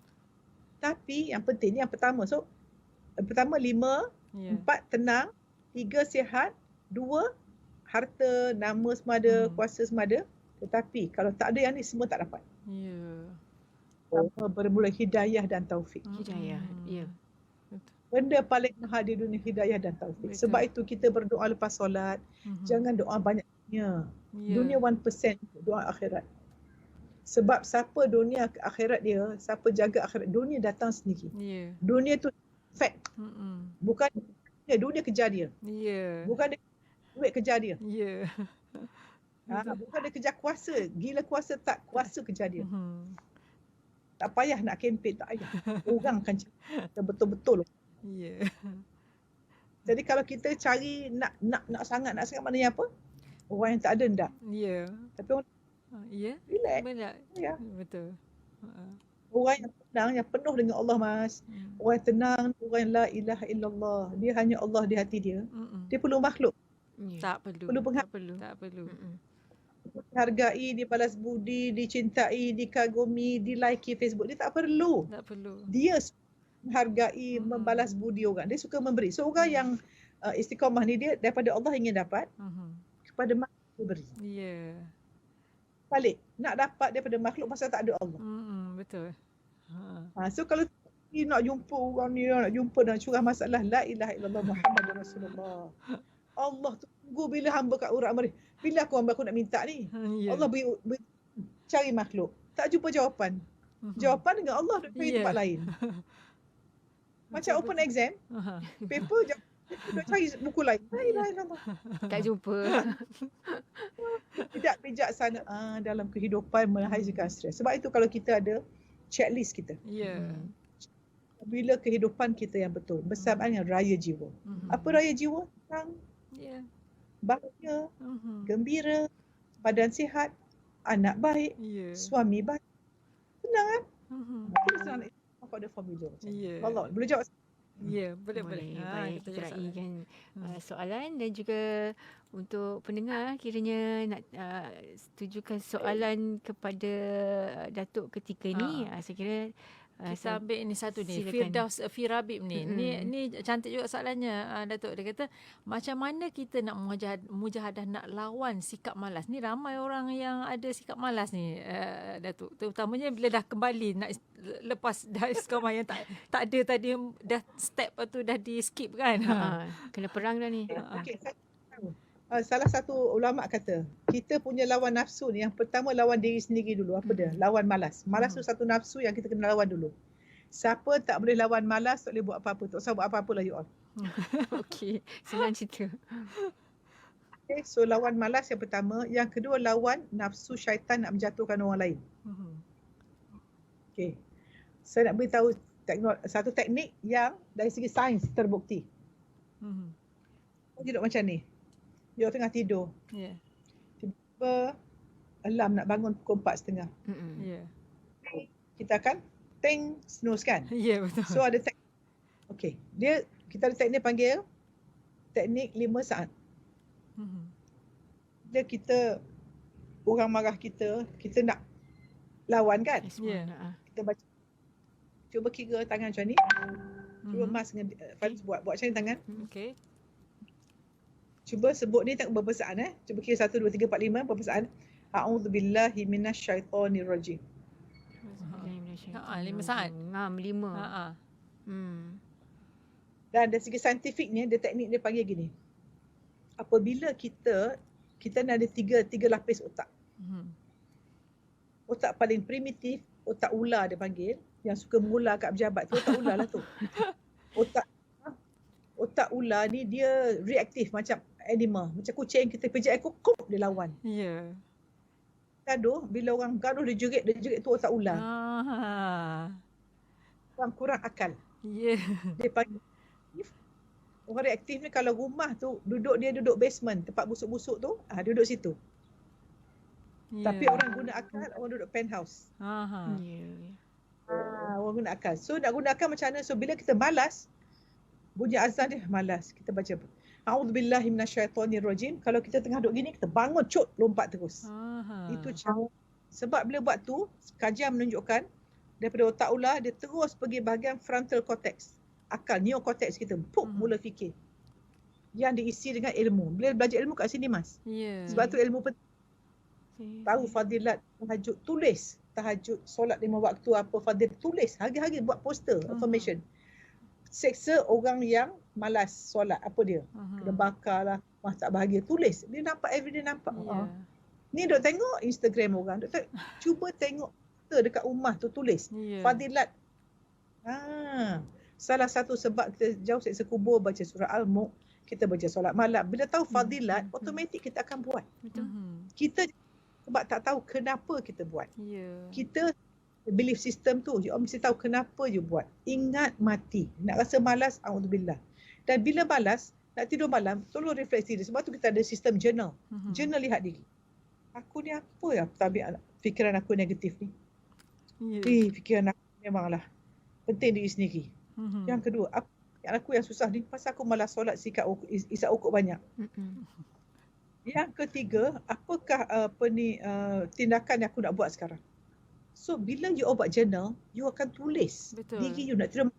Tapi yang penting ni yang pertama. So, yang pertama 5, 4 tenang, 3 sihat, 2 harta, nama semada, kuasa semada. Tetapi kalau tak ada yang ni semua tak dapat. Bermula hidayah dan taufik. Hidayah, ya. Benda paling mahal di dunia hidayah dan taufik. Sebab itu kita berdoa lepas solat. Jangan doa banyaknya. Dunia 1%, doa akhirat. Sebab siapa dunia akhirat dia, siapa jaga akhirat, dunia datang sendiri. Dunia tu fact. Bukan dunia kejar dia. Bukan dia duit kejar dia. Bukan dia kejar kuasa. Gila kuasa tak, kuasa kejar dia. Tak payah nak kempen, tak payah. Orang akan cakap betul-betul. Jadi kalau kita cari nak sangat maknanya apa? Orang yang tak ada ndak. Tapi orang relax. Benar. Betul. Orang yang tenang, yang penuh dengan Allah, Mas. Orang yang tenang, orang yang la ilaha illallah. Dia hanya Allah di hati dia. Dia perlu makhluk. Tak perlu. Tak perlu. Dihargai, dibalas budi, dicintai, dikagumi, dilike Facebook. Dia tak perlu. Dia menghargai, membalas budi orang. Dia suka memberi. So orang yang istiqamah ni dia daripada Allah ingin dapat, kepada makhluk dia beri. Balik. Nak dapat daripada makhluk pasal tak ada Allah. Betul. So kalau nak jumpa orang ni, nak jumpa dan curah masalah, la ilaha illallah Muhammadur Rasulullah. Allah tu tunggu bila hamba kat urat marih. Bila hamba aku nak minta ni? Ya. Allah beri cari makhluk. Tak jumpa jawapan. Jawapan dengan Allah duduk cari tempat lain. Macam open exam, paper duduk cari buku lain. La ilaha illallah. Tak jumpa. Tidak bijaksanaan dalam kehidupan menghasilkan stres. Sebab itu kalau kita ada checklist kita. Ya. Bila kehidupan kita yang betul bersamaan dengan raya jiwa. Apa raya jiwa? Tentang Ya. bahagia, gembira, badan sihat, anak baik, Ya. suami baik. Senang kan? Itu senang nak dapat ada formula macam ni. Ya. Allah boleh jawab. Ya, boleh. Baik, kita kita jawab soalan. raikan soalan dan juga untuk pendengar kiranya nak setujukan soalan kepada Datuk ketika ini. Saya kira Kita ambil ni satu ni, silakan. Firdaus Firabib ni. Ni cantik juga soalannya, Datuk. Dia kata, macam mana kita nak mujahadah nak lawan sikap malas? Ni ramai orang yang ada sikap malas ni, Datuk. Terutamanya bila dah kembali nak lepas dah istiqamah yang tak ada tadi, dah step tu dah di skip kan. Kena perang dah ni. Okey, saya tahu. Salah satu ulama kata, kita punya lawan nafsu ni yang pertama lawan diri sendiri dulu. Apa dia? Lawan malas. Malas tu satu nafsu yang kita kena lawan dulu. Siapa tak boleh lawan malas, tak boleh buat apa-apa. Tak usah buat apa-apa lah you all. Okey, senang cerita. Okay, so lawan malas yang pertama. Yang kedua lawan nafsu syaitan nak menjatuhkan orang lain. Okey. Saya nak beritahu satu teknik yang dari segi sains terbukti. Dia duduk macam ni. Dia tengah tidur. Ya. Tiba-tiba alarm nak bangun pukul 4.30. Ya. Kita akan snooze kan? Ya, betul. So ada teknik. Okey. Kita ada teknik panggil teknik 5 saat. Bila orang marah kita nak lawan kan? Ya. Kita baca. Cuba kira tangan macam ni. Cuba mas dengan Faris buat macam ni tangan. Okey. Cuba sebut ni berapa saat Cuba kira 1 2 3 4 5 berapa saat? A'udzubillahi minasyaitonirrajim. 5 saat. 5. Dan dari segi saintifiknya dia teknik dia panggil gini. Apabila kita ada tiga lapis otak. Otak paling primitif, otak ular dia panggil, yang suka mengular kat pejabat tu, otak ular lah tu. Otak ular ni dia reaktif macam animal, macam kucing, kita pijak ekor, dia lawan. Ya. Gaduh, bila orang gaduh dia jerit tu otak ular. Orang kurang akal. Ya. Dia panggil orang reaktif ni kalau rumah tu dia duduk basement, tempat busuk-busuk tu, duduk situ. Tapi orang guna akal, orang duduk penthouse. Orang guna akal. So nak guna akal macam mana? So bila kita malas, bunyi azan dia malas, kita baca A'udzubillahi minasyaitonirrajim. Kalau kita tengah duduk gini, kita bangun lompat terus. Itu cara. Sebab bila buat tu, kajian menunjukkan daripada otak ular dia terus pergi bahagian frontal cortex, akal, neocortex kita, mula fikir yang diisi dengan ilmu. Bila belajar ilmu kat sini mas. Sebab tu ilmu penting. Tahu fadilat tahajud, tulis tahajud, solat 5 waktu apa fadilat, tulis hari-hari, buat poster affirmation. Seksa orang yang malas solat, apa dia? Kena bakar lah, tak bahagia, tulis. Dia nampak, everyday nampak. Ni duk tengok Instagram orang, cuba tengok dekat rumah tu, tulis fadilat. Salah satu sebab kita jauh seksa kubur, baca surah Al-Mulk, kita baca solat malam. Bila tahu fadilat, automatik kita akan buat. Kita sebab tak tahu kenapa kita buat. Kita belief system tu, you mesti tahu kenapa you buat. Ingat mati. Nak rasa malas, a'udzubillah. Dan bila malas, nak tidur malam, tolong refleksi dia. Sebab tu kita ada sistem journal. Journal lihat diri. Aku ni apa ya tabiat fikiran aku negatif ni? Fikiran aku memanglah penting diri sendiri. Yang kedua, aku yang susah ni pasal aku malas solat, isap ukuk banyak. Yang ketiga, apakah tindakan yang aku nak buat sekarang? So bila you buat journal, you akan tulis. Diri you nak terima.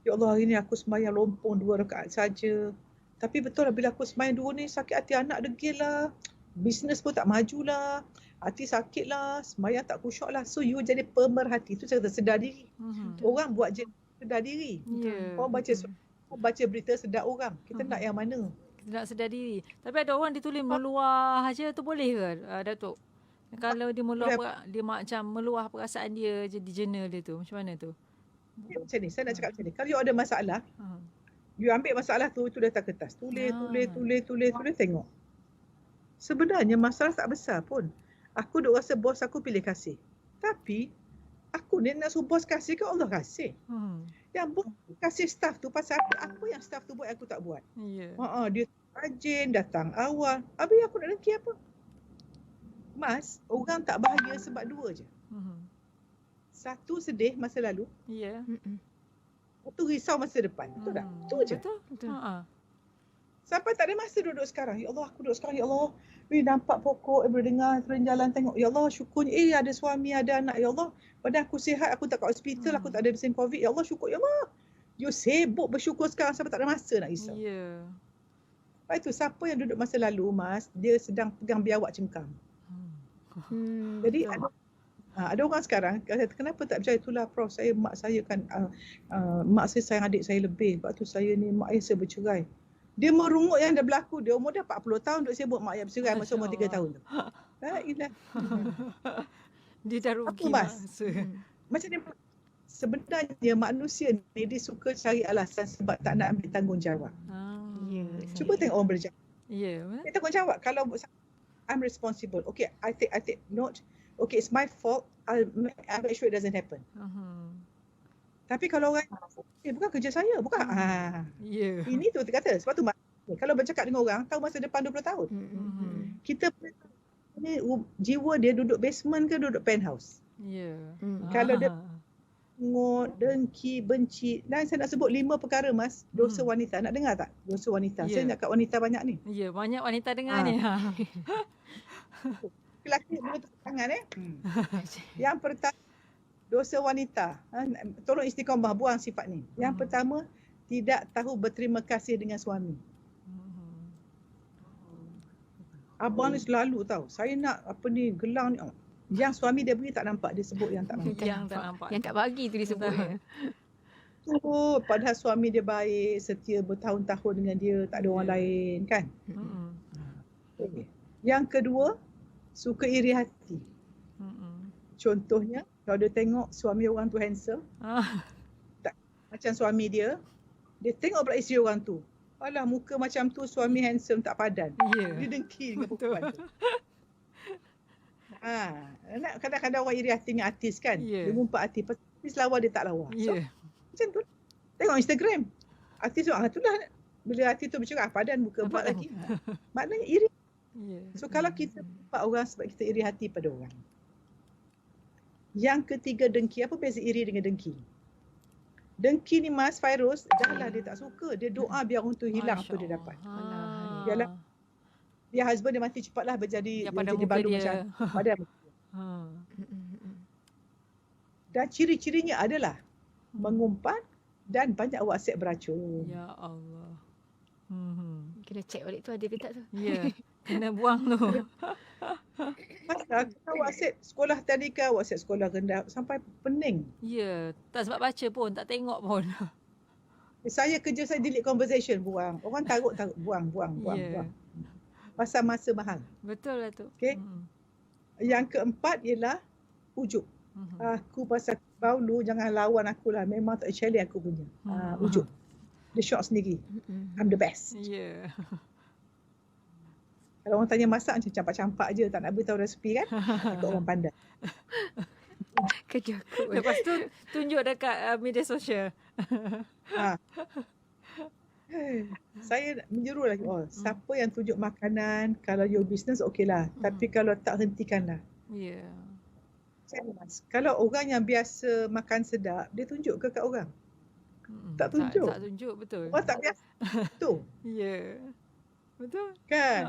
Ya Allah, hari ni aku sembahyang lompong 2 rakaat saja. Tapi betul lah, bila aku sembahyang 2 ni sakit hati anak degil lah. Bisnes pun tak majulah. Hati sakit lah. Sembahyang tak khusyuk lah. So you jadi pemerhati. Itu cara sedar diri. Orang buat journal sedar diri. Orang baca berita sedar orang. Kita nak yang mana? Kita nak sedar diri. Tapi ada orang dia tulis meluah aja tu boleh ke Datuk? Kalau dia meluah, dia macam meluah perasaan dia je di jurnal dia tu. Macam mana tu? Macam ni, saya nak cakap macam ni. Kalau you ada masalah, you ambil masalah tu letak kertas. Tulis, tengok. Sebenarnya masalah tak besar pun. Aku duk rasa bos aku pilih kasih. Tapi aku ni nak suruh bos kasih ke Allah kasih. Yang bos kasih staff tu pasal apa yang staff tu buat aku tak buat. Dia rajin, datang awal. Habis aku nak dengki apa? Mas, orang tak bahagia sebab dua je. Satu sedih masa lalu. Satu risau masa depan. Betul tak? Itu je. Betul. Sampai tak ada masa duduk sekarang. Ya Allah, aku duduk sekarang. Ya Allah, nampak pokok, boleh dengar, turun jalan, tengok. Ya Allah, syukurnya. Ada suami, ada anak. Ya Allah, pada aku sihat, aku tak kat hospital, aku tak ada mesin COVID. Ya Allah, syukur. Ya Allah. You sibuk bersyukur sekarang sampai tak ada masa nak risau. Lepas itu, siapa yang duduk masa lalu, Mas, dia sedang pegang biawak cengkam. Jadi, ada orang sekarang kata, kenapa tak percaya? Itulah Prof, mak saya kan, mak saya sayang adik saya lebih. Sebab tu saya ni, mak ayah saya bercerai. Dia merungut yang dah berlaku. Dia umur dah 40 tahun duk sibuk mak ayah bercerai masa umur 3 tahun tu. Dia dah rugi masa. Macam ni, sebenarnya manusia ni dia suka cari alasan sebab tak nak ambil tanggungjawab. Cuba tengok orang berjaya. Dia tanggungjawab. Kalau I'm responsible. Okay, I take note. Okay, it's my fault. I'll make sure it doesn't happen. Tapi kalau orang, bukan kerja saya, bukan. Ini tu dia kata. Sebab tu kalau bercakap dengan orang, tahu masa depan 20 tahun. Kita ni jiwa dia duduk basement ke duduk penthouse. Kalau dia tengok, dengki, benci. Dan saya nak sebut 5 perkara, Mas. Dosa wanita. Nak dengar tak? Dosa wanita. Saya nak kat wanita banyak ni. Banyak wanita dengar ni. Lelaki dulu tangan Yang pertama, dosa wanita. Tolong istiqamah, buang sifat ni. Yang pertama, tidak tahu berterima kasih dengan suami. Abang ni selalu tahu, saya nak apa ni, gelang ni. Yang suami dia beri tak nampak, dia sebut yang tak nampak. Yang tak bagi tu dia sebut. Padahal suami dia baik, setia bertahun-tahun dengan dia, tak ada orang lain kan. Yang kedua, suka iri hati. Contohnya, kalau dia tengok suami orang tu handsome, tak macam suami dia tengok pula isteri orang tu. Alah, muka macam tu, suami handsome tak padan. Dia dengki dengan perempuan tu. Kadang-kadang orang iri hati dengan artis kan. Dia mumpat hati, artis lawa dia tak lawa. So, macam tu. Tengok Instagram. Artis tu, itulah bila hati tu bercakap, padan muka buat lagi. Maknanya iri. So kalau kita nampak orang sebab kita iri hati pada orang. Yang ketiga, dengki. Apa beza iri dengan dengki? Dengki ni, Mas Fairuz, dahlah dia tak suka. Dia doa biar orang tu hilang apa dia dapat. Biarlah dia husband dia mati cepatlah berjadi balu macam pada. Dan ciri-cirinya adalah mengumpat dan banyak WhatsApp beracun. Ya Allah. Kena check balik tu ada ke tak tu. Kena buang tu. Pasal kita WhatsApp sekolah tadika, WhatsApp sekolah rendah sampai pening. Tak sebab baca pun, tak tengok pun. Saya kerja saya delete conversation, buang. Orang taruk, buang. Pasal masa mahal. Betul lah tu. Okay. Yang keempat ialah ujub. Aku pasal baulu, jangan lawan aku lah. Memang tak challenge aku punya. Ujub. Dia shock sendiri. I'm the best. Kalau orang tanya masak macam campak-campak je, tak nak beritahu resipi kan. Ikut orang pandai. Kerja aku. Lepas tu tunjuk dekat media sosial. Saya menyeru lagi, siapa yang tunjuk makanan, kalau your business okeylah. Tapi kalau tak, hentikanlah. Kalau orang yang biasa makan sedap, dia tunjuk ke kat orang? Tak tunjuk. Tak tunjuk, betul. Orang tak biasa. Tu. Betul. Kan?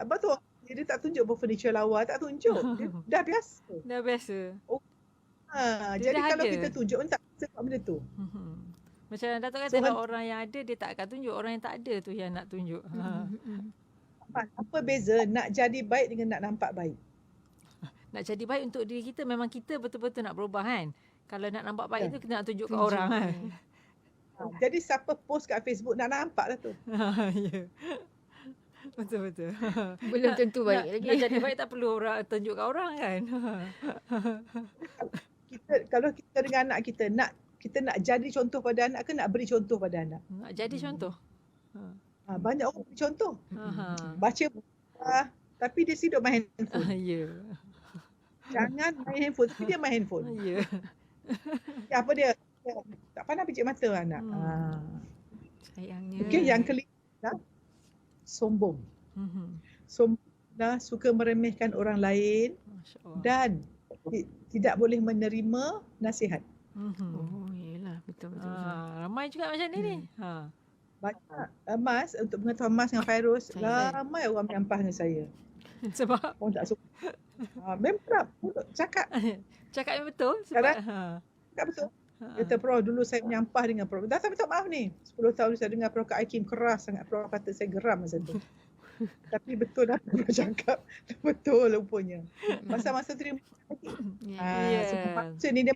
Betul. Dia tak tunjuk pun furniture lawa, tak tunjuk. Dia dah biasa. Jadi kalau kita tunjuk, tak sebab benda tu. Macam Datuk kata, kalau orang yang ada, dia tak akan tunjuk. Orang yang tak ada tu yang nak tunjuk. Apa beza nak jadi baik dengan nak nampak baik? Nak jadi baik untuk diri kita, memang kita betul-betul nak berubah kan. Kalau nak nampak baik tu, kita nak tunjuk ke orang kan. Jadi siapa post kat Facebook nak nampak lah tu. Betul-betul. Belum tentu baik lagi. Nak jadi baik tak perlu orang tunjuk kat orang kan. Kalau kita dengan anak kita nak jadi contoh pada anak ke nak beri contoh pada anak? Nak jadi contoh. Banyak orang beri contoh. Aha. Baca buku, tapi dia siduk main handphone. Ya. Jangan main handphone, tapi dia main handphone. Ya. Apa dia? Tak pandai picit mata anak. Sayangnya. Okey, yang kelima, sombong. Sombong dah suka meremehkan orang lain Masya-Allah. dan tidak boleh menerima nasihat. Oh, yelah. Betul. Ramai juga macam ni. Banyak. Mas, untuk pengetahuan Mas dengan Fairuz, Saya ramai orang menyampah dengan saya. Sebab Orang tak suka. Memang cakap yang betul. cakap betul. Kata Prof, dulu saya menyampah dengan Prof. Dah minta maaf ni. 10 tahun saya dengar Prof Kak Hakim keras sangat. Prof kata saya geram masa tu. Tapi betul dah Prof cakap. Betul rupanya. Masa-masa terima masa ni dia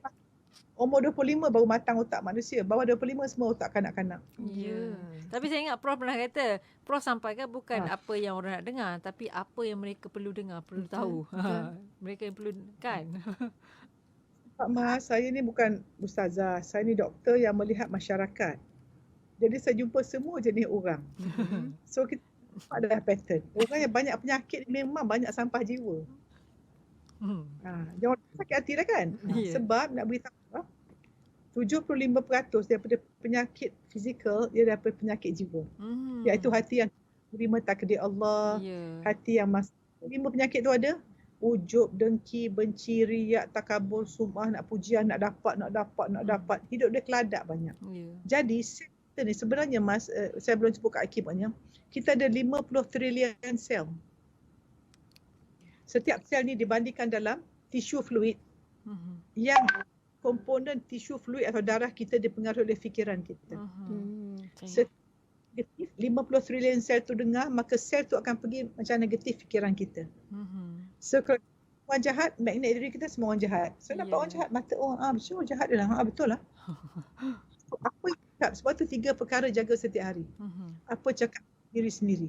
umur 25 baru matang otak manusia. Bawah 25 semua otak kanak-kanak. Ya. Tapi saya ingat Prof pernah kata, Prof sampaikan bukan apa yang orang nak dengar, tapi apa yang mereka perlu dengar, perlu tahu. Mereka yang perlu kan. Pak Mas, saya ni bukan ustazah. Saya ni doktor yang melihat masyarakat. Jadi saya jumpa semua jenis orang. So kita ada pattern. Orang yang banyak penyakit memang banyak sampah jiwa. Jangan sakit hati dah kan? Sebab nak beritahu 75% daripada penyakit fizikal dia daripada penyakit jiwa. Iaitu hati yang terima takdir Allah, hati yang masuk. 5 penyakit tu ada. Ujub, dengki, benci, riak, takabur, sum'ah, nak pujian, nak dapat. Hidup dia keladak banyak. Jadi kita ni sebenarnya Mas, saya belum sebut kat akibatnya, kita ada 50 trilion sel. Setiap sel ni dibandingkan dalam tisu fluid yang komponen tisu fluid atau darah kita dipengaruhi oleh fikiran kita. Setiap 50 trilion sel tu dengar, maka sel tu akan pergi macam negatif fikiran kita. So kalau orang jahat, magnet diri kita semua orang jahat. So nampak orang jahat, mata orang, betul jahat dia lah. Betul lah. So, apa yang cakap? Sebab tu 3 perkara jaga setiap hari. Apa cakap diri sendiri.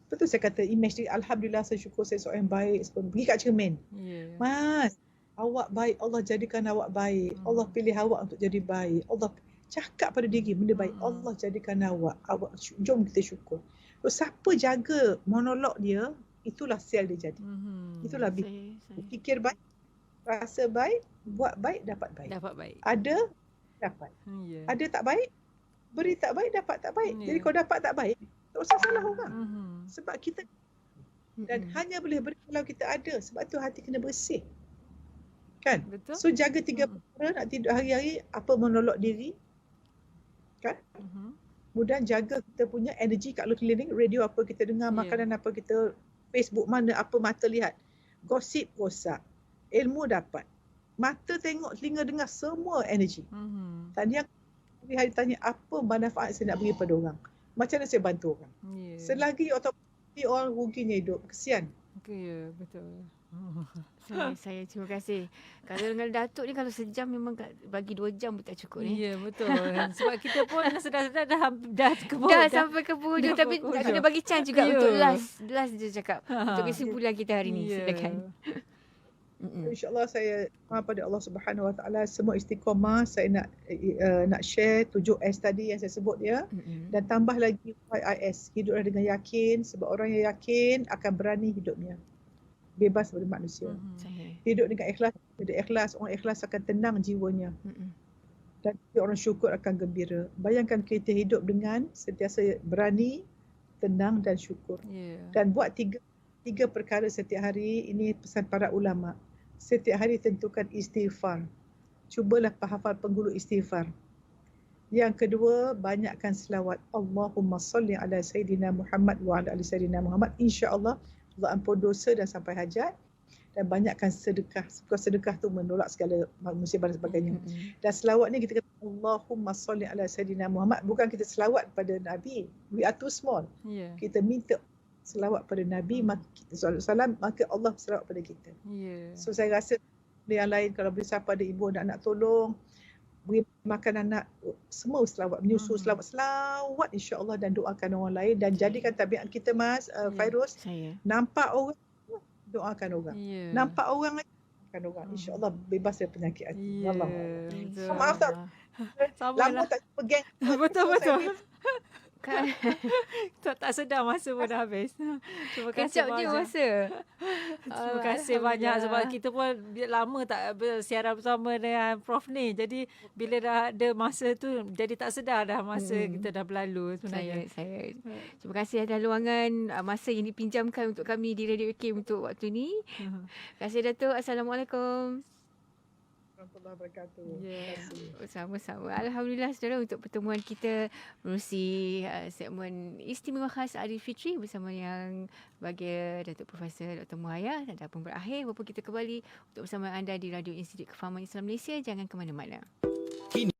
Betul saya kata image dia, Alhamdulillah saya syukur saya seorang yang baik. Pergi kat cermin. Mas, awak baik, Allah jadikan awak baik. Allah pilih awak untuk jadi baik. Allah cakap pada diri benda baik. Allah jadikan awak. Jom kita syukur. So, siapa jaga monolog dia, itulah sel dia jadi. Itulah fikir baik, rasa baik, buat baik, dapat baik. Ada, dapat. Ada tak baik, beri tak baik, dapat tak baik. Jadi kalau dapat tak baik, tak usah salah orang. Sebab kita dan hanya boleh beri kalau kita ada. Sebab tu hati kena bersih. Kan? Betul. So jaga 3 perkara nak tidur hari-hari, apa monolog diri. Kan? Kemudian jaga kita punya energi kat luar keliling, radio apa kita dengar, makanan apa kita, Facebook mana apa mata lihat. Gosip rosak. Ilmu dapat. Mata tengok, telinga dengar, semua energi. Dan yang hari tanya apa manfaat saya nak beri pada orang. Macam mana saya bantu orang. Selagi otomatik orang ruginya hidup. Kesian. Betul. Saya terima kasih. Kalau dengan Datuk ni kalau sejam memang bagi 2 jam pun tak cukup ni. Ya, betul. Sebab kita pun sedar-sedar dah kebun. Dah sampai ke hujung tapi nak kena bagi chance juga untuk last je cakap. Untuk kesimpulan kita hari ni. Silakan. InsyaAllah saya mohon pada Allah Subhanahu Wa Taala semua istiqamah. Saya nak share 7S tadi yang saya sebut dia. Dan tambah lagi YIS. Hiduplah dengan yakin. Sebab orang yang yakin akan berani hidupnya. Bebas daripada manusia. Hidup dengan ikhlas, jadi ikhlas, orang ikhlas akan tenang jiwanya. Dan orang syukur akan gembira. Bayangkan kita hidup dengan sentiasa berani, tenang dan syukur. Dan buat tiga perkara setiap hari. Ini pesan para ulama. Setiap hari tentukan istighfar. Cubalah hafal penghulu istighfar. Yang kedua, banyakkan selawat. Allahumma salli ala Sayyidina Muhammad wa ala ali Sayyidina Muhammad. InsyaAllah Allah ampun dosa dan sampai hajat. Dan banyakkan sedekah. Sebab sedekah tu menolak segala musibah dan sebagainya. Dan selawat ni kita kata Allahumma salli ala Sayyidina Muhammad. Bukan kita selawat pada Nabi. We are too small. Kita minta selawat pada Nabi, maka Allah selawat pada kita. So saya rasa yang lain kalau boleh siapa ada ibu dan anak tolong, beri makan anak, semua selawat, menyusu selawat insya-Allah, dan doakan orang lain, dan jadikan tabiat kita Mas Fairuz, Saya. nampak orang doakan orang. Ya. Nampak orang doakan orang. Insya-Allah bebas dari penyakit hati. Ya. Allah. Betul. Maaf tak Sama lama lah. tak jumpa geng. Betul-betul. Kan Tak sedar masa pun dah habis. Terima kasih kejap je banyak. masa. Terima kasih banyak sebab kita pun lama tak bersiaran bersama dengan Prof ni. Jadi bila dah ada masa tu jadi tak sedar dah masa kita dah berlalu sebenarnya. Saya. Terima kasih atas luangan masa yang dipinjamkan untuk kami di Radio Kim untuk waktu ni. Terima kasih Datuk. Assalamualaikum. Warahmatullahi wabarakatuh. Ya. Sama-sama. Alhamdulillah saudara, untuk pertemuan kita menerusi segmen istimewa khas Aidilfitri bersama yang bahagia Datuk Profesor Dr. Muhaya, dan pun berakhir walaupun kita kembali untuk bersama anda di Radio Institut Kefahaman Islam Malaysia. Jangan ke mana-mana.